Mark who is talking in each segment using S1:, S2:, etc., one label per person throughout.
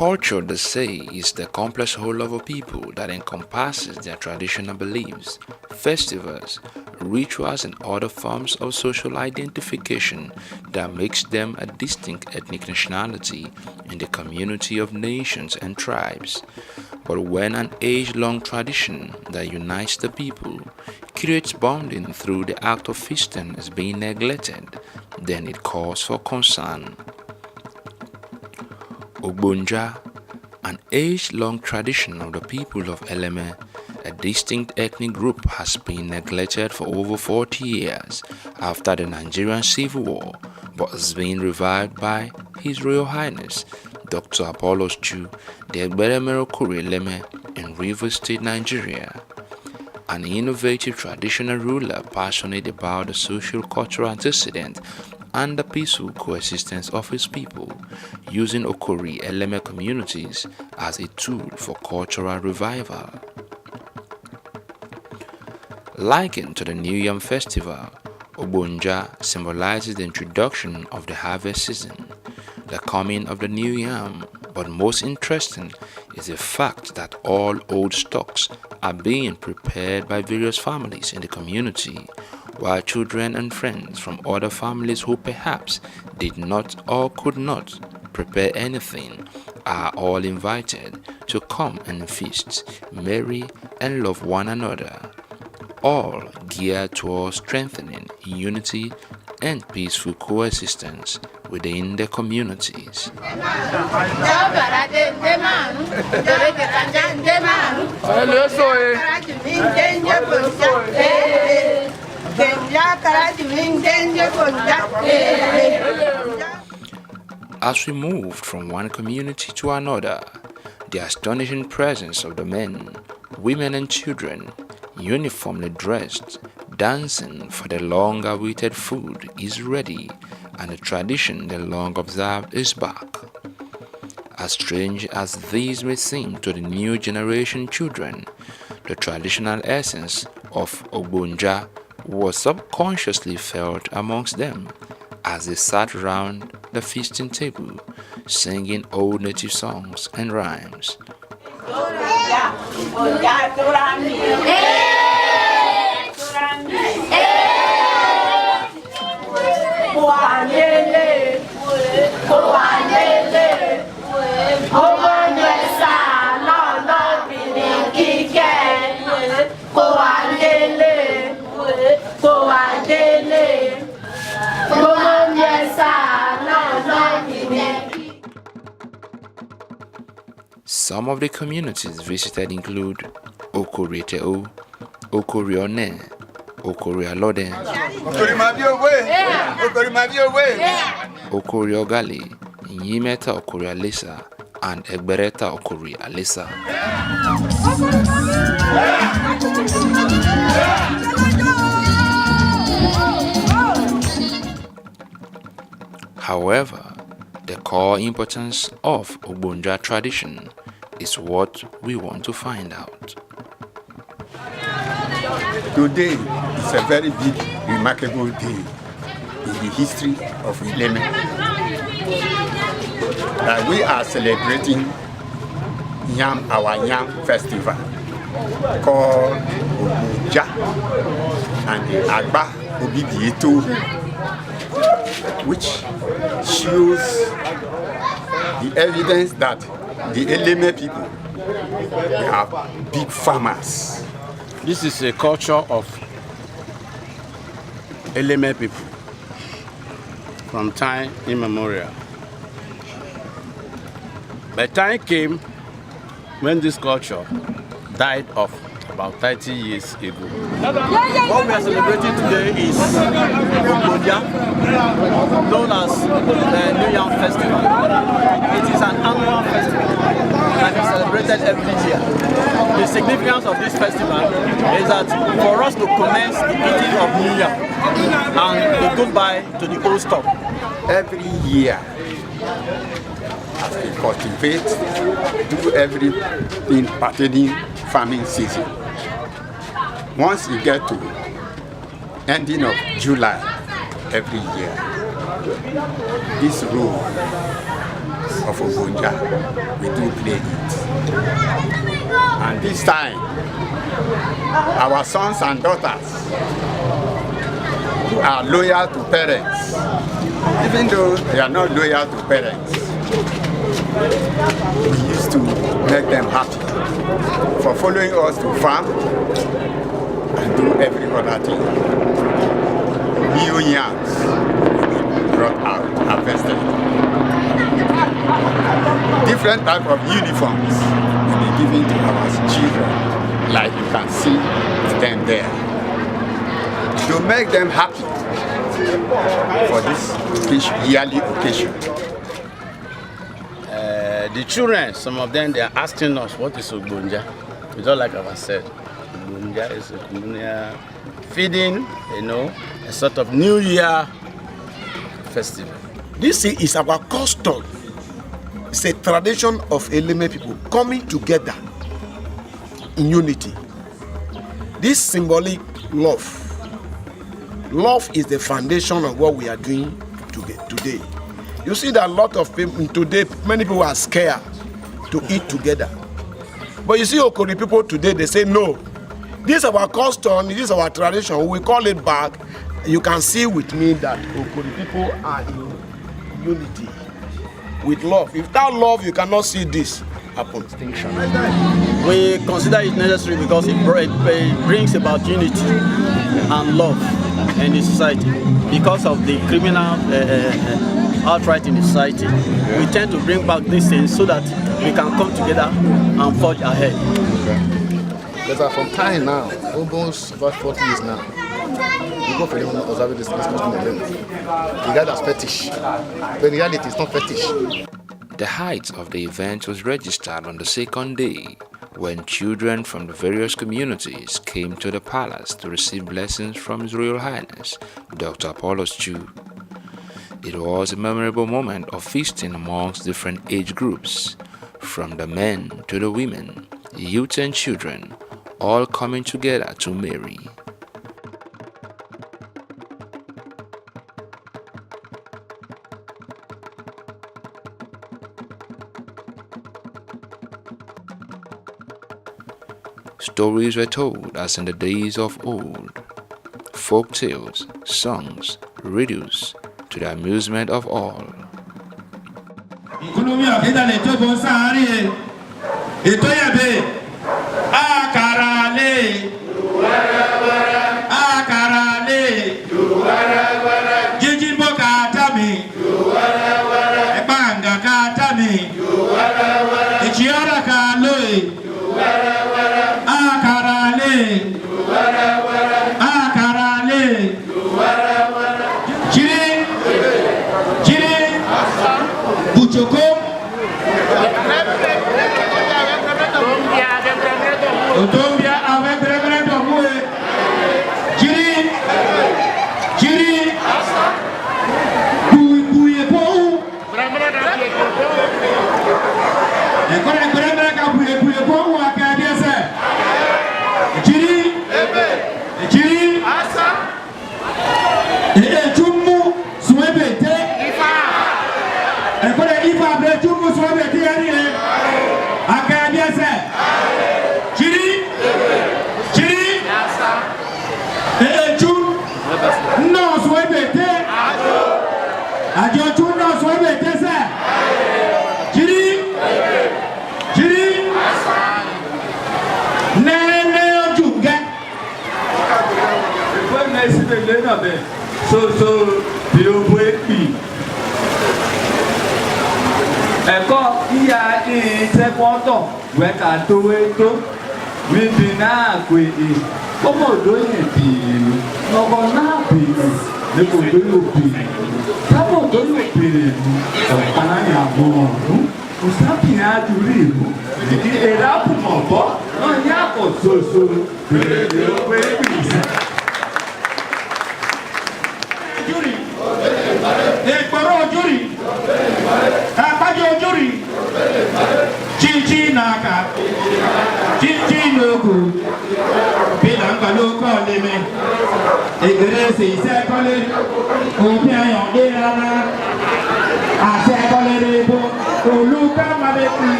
S1: Culture, they say, is the complex whole of a people that encompasses their traditional beliefs, festivals, rituals, and other forms of social identification that makes them a distinct ethnic nationality in the community of nations and tribes. But when an age-long tradition that unites the people, creates bonding through the act of feasting, is being neglected, then it calls for concern. Ogbo-Nja, an age-long tradition of the people of Eleme, a distinct ethnic group, has been neglected for over 40 years after the Nigerian Civil War, but has been revived by His Royal Highness Dr. Apollos Chu, the Eleme Eleme in Rivers State, Nigeria. An innovative traditional ruler passionate about the social-cultural antecedent and the peaceful coexistence of his people, using Okori Eleme communities as a tool for cultural revival. Likened to the New Yam Festival, Ogbo-Nja symbolizes the introduction of the harvest season, the coming of the new yam, but most interesting is the fact that all old stocks are being prepared by various families in the community, while children and friends from other families who perhaps did not or could not prepare anything are all invited to come and feast, marry, and love one another, all geared towards strengthening unity and peaceful coexistence within the communities. As we moved from one community to another, the astonishing presence of the men, women, and children, uniformly dressed, dancing for the long-awaited food is ready, and the tradition they long observed is back. As strange as these may seem to the new generation children, the traditional essence of Ogbo-Nja was subconsciously felt amongst them as they sat round the feasting table, singing old native songs and rhymes. Some of the communities visited include Okori-Teo, Okori-One, Okori-Alode, Okori-Ogali, Nyimeta Okori-Alesa, and Egbereta Okori-Alesa. However, the core importance of Ogbo-Nja tradition is what we want to find out.
S2: Today is a very big, remarkable day in the history of Eleme. That we are celebrating our Yam Festival called Ogbo-Nja and the Agba Obibieto, which shows the evidence that the Eleme people, they are big farmers.
S3: This is a culture of Eleme people from time immemorial. But time came when this culture died off about 30 years ago.
S4: What we are celebrating today is Ogbo-Nja, known as the New Yam Festival. It is an annual festival that is celebrated every year. The significance of this festival is that for us to commence the eating of New Yam and the goodbye to the old stock.
S2: Every year, as we cultivate, do everything pertaining farming season. Once you get to ending of July every year, this role of Ogbo-Nja, we do play it. And this time, our sons and daughters are loyal to parents, even though they are not loyal to parents. We used to make them happy for following us to farm and do every other thing. New yams brought out, harvested. Different type of uniforms will be given to our children, like you can see them there, to make them happy for this yearly occasion.
S3: The children, some of them, they are asking us, what is Ogbo-Nja? We don't like I said. Ogbo-Nja is a communal feeding, a sort of New Year festival.
S5: This is our custom. It's a tradition of Eleme people coming together in unity. This symbolic love. Love is the foundation of what we are doing today. You see that a lot of people today, many people are scared to eat together. But you see Okori people today, they say no. This is our custom, this is our tradition, we call it back. You can see with me that Okori people are in unity, with love. Without love, you cannot see this happen.
S4: We consider it necessary because it brings about unity and love in the society. Because of the criminal outright in the society, we tend to bring back these things so that we can come together and forge ahead.
S6: Because from time now, almost about 40 years now, we go for them observing this custom of them. The guy that's fetish, but in reality it's not fetish.
S1: The height of the event was registered on the second day, when children from the various communities came to the palace to receive blessings from His Royal Highness, Dr. Apollos Chu. It was a memorable moment of feasting amongst different age groups, from the men to the women, youth and children, all coming together to marry. Stories were told as in the days of old, folk tales, songs, riddles, to the amusement of all.
S7: Eleme,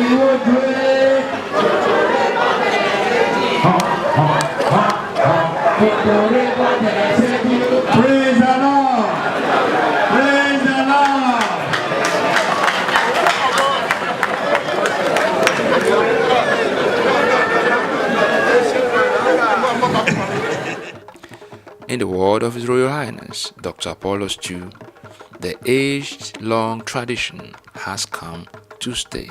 S2: Praise the Lord! Praise the Lord!
S1: In the word of His Royal Highness, Dr. Apollos II, the age-long tradition has come to stay.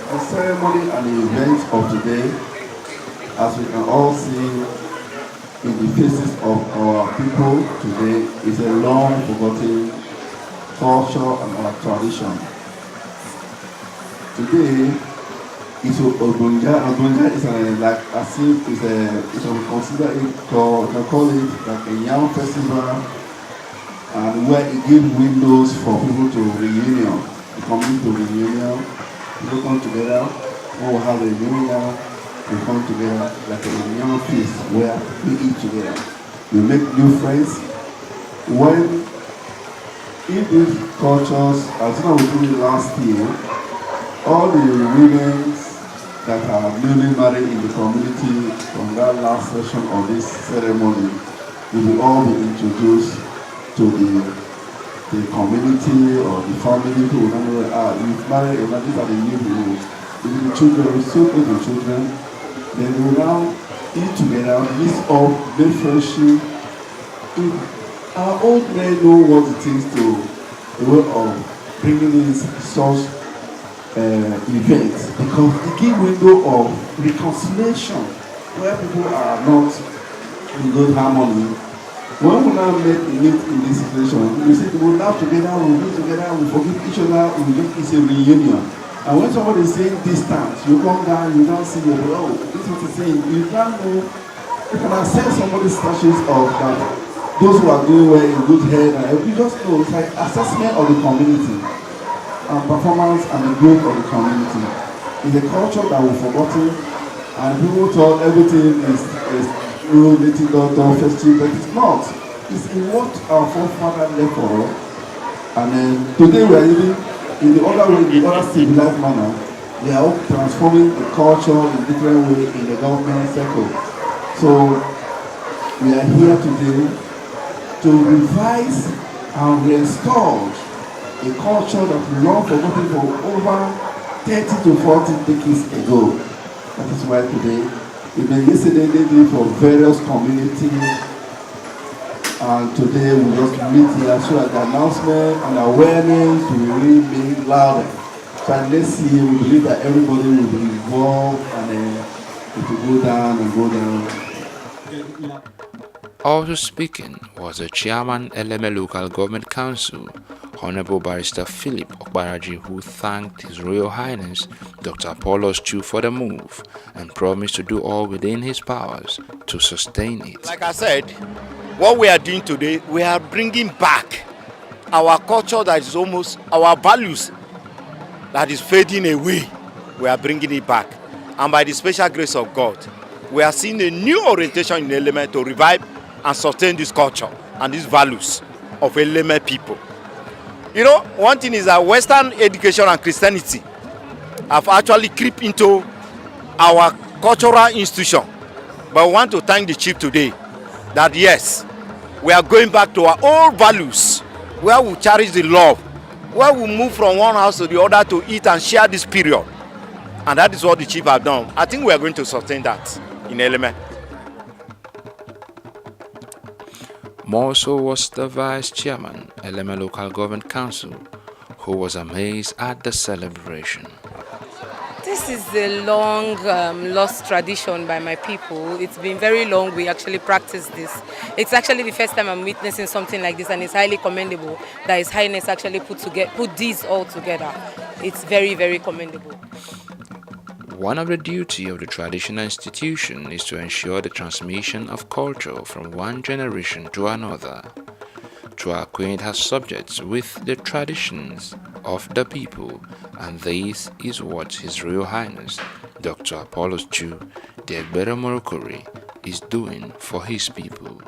S7: The ceremony and the events of today, as we can all see in the faces of our people today, is a long forgotten culture and our tradition. Today is Ogbo-Nja. Ogbo-Nja is like as if it's we consider it called, we can call it like a young festival, and where it gives windows for people to reunion, the community to reunion. People come together, all will have a reunion, we come together like a reunion feast where we eat together. We make new friends. When in these cultures, as you know, we did it last year, all the women that are newly married in the community from that last session of this ceremony will all be introduced to the community or the family who will know you've married, these are the new people. The children, we still put the children, then we will now eat together, mix up, make friendship. Our old men know what it is to the way of bringing in such events, because it gives window of reconciliation where people are not in good harmony. When we now meet in this situation, we say we will laugh together, we will be together, we forgive each other, it's a reunion. And when somebody is saying distance, you come down, you don't see the oh, this is what he's saying. You don't know, you can assess somebody's statues of that. Those who are doing well in good health, and you just know it's like assessment of the community and performance and the growth of the community. It's a culture that we've forgotten, and people thought everything is related to festive, but it's not. It's in what our forefathers left for us. And then today we are living in the other way, in the other civilized manner. They are all transforming the culture in different ways in the government circle. So we are here today to revise and restore a culture that we long forgotten for over 30 to 40 decades ago. That is why today, even yesterday they did for various communities, and today we just meet here so that the announcement and awareness will really be louder. So next year we believe that everybody will be involved and it will go down and go down.
S1: Also speaking was the chairman Eleme Local Government Council, Honorable Barrister Philip Okbaraji, who thanked His Royal Highness Dr. Apollos II for the move and promised to do all within his powers to sustain it.
S8: Like I said, what we are doing today, we are bringing back our culture that is almost our values that is fading away. We are bringing it back, and by the special grace of God, we are seeing a new orientation in Eleme to revive and sustain this culture and these values of Eleme people. You know, one thing is that Western education and Christianity have actually crept into our cultural institution. But I want to thank the chief today that yes, we are going back to our old values, where we cherish the love, where we move from one house to the other to eat and share this period. And that is what the chief have done. I think we are going to sustain that in Eleme.
S1: More so was the Vice Chairman, Eleme Local Government Council, who was amazed at the celebration.
S9: This is a long lost tradition by my people. It's been very long we actually practice this. It's actually the first time I'm witnessing something like this, and it's highly commendable that His Highness actually put these all together. It's very, very commendable.
S1: One of the duties of the traditional institution is to ensure the transmission of culture from one generation to another, to acquaint her subjects with the traditions of the people, and this is what His Royal Highness Dr. Apollos II, the Egbere Morokori, is doing for his people.